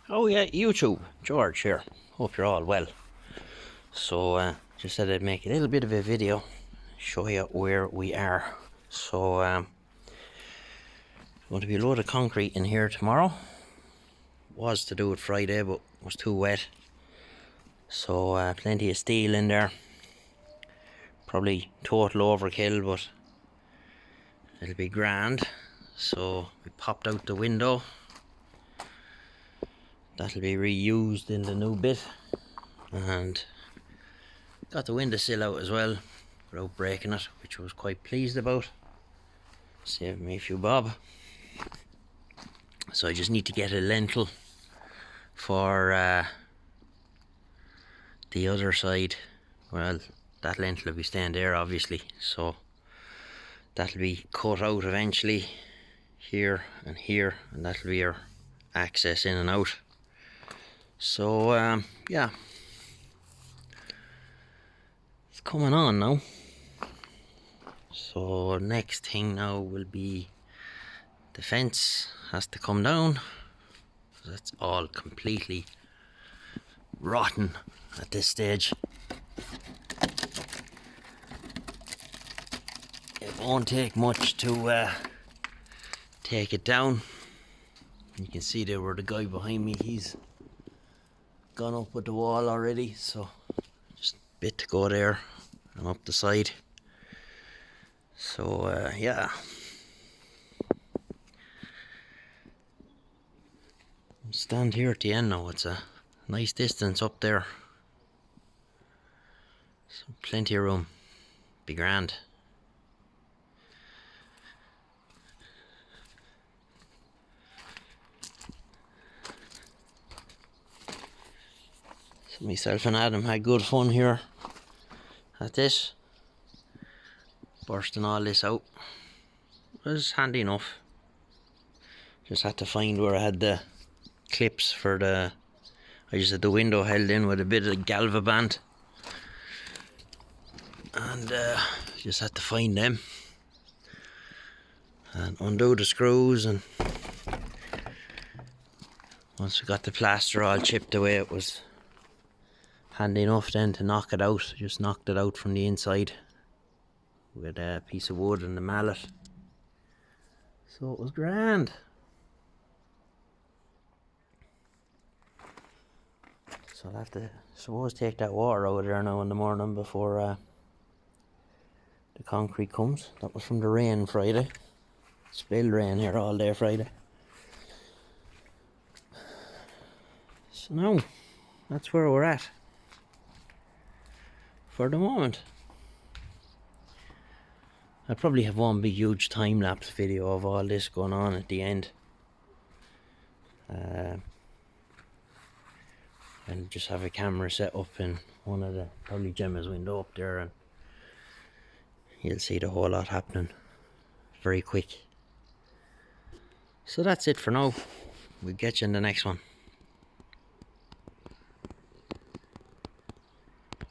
Oh yeah, YouTube, George here. Hope you're all well. So just said I'd make a little bit of a video, show you where we are. So going to be a load of concrete in here tomorrow. Was to do it Friday, but was too wet. So plenty of steel in there. Probably total overkill, but it'll be grand. So we popped out the window. That'll be reused in the new bit, and got the windowsill out as well without breaking it, which I was quite pleased about. Saved me a few bob. So I just need to get a lintel for the other side. Well, that lintel will be staying there obviously, so that'll be cut out eventually, here, and that'll be your access in and out. So yeah, it's coming on now. So next thing now will be the fence has to come down. That's all completely rotten at this stage. It won't take much to take it down. You can see there where the guy behind me, he's gone up with the wall already, so just a bit to go there and up the side. So yeah, stand here at the end now. It's a nice distance up there, so plenty of room, be grand. So myself and Adam had good fun here at this, bursting all this out. It was handy enough. Just had to find where I had the clips for the, I just had the window held in with a bit of galva band, and just had to find them and undo the screws. And once we got the plaster all chipped away, it was handy enough then to knock it out. Just knocked it out from the inside with a piece of wood and a mallet, so it was grand. So I'll have to, suppose, take that water out of there now in the morning before the concrete comes. That was from the rain Friday. Spilled rain here all day Friday. So now, that's where we're at for the moment. I'll probably have one big huge time-lapse video of all this going on at the end. And just have a camera set up in one of the, probably Gemma's window up there, and you'll see the whole lot happening very quick. So that's it for now. We'll get you in the next one.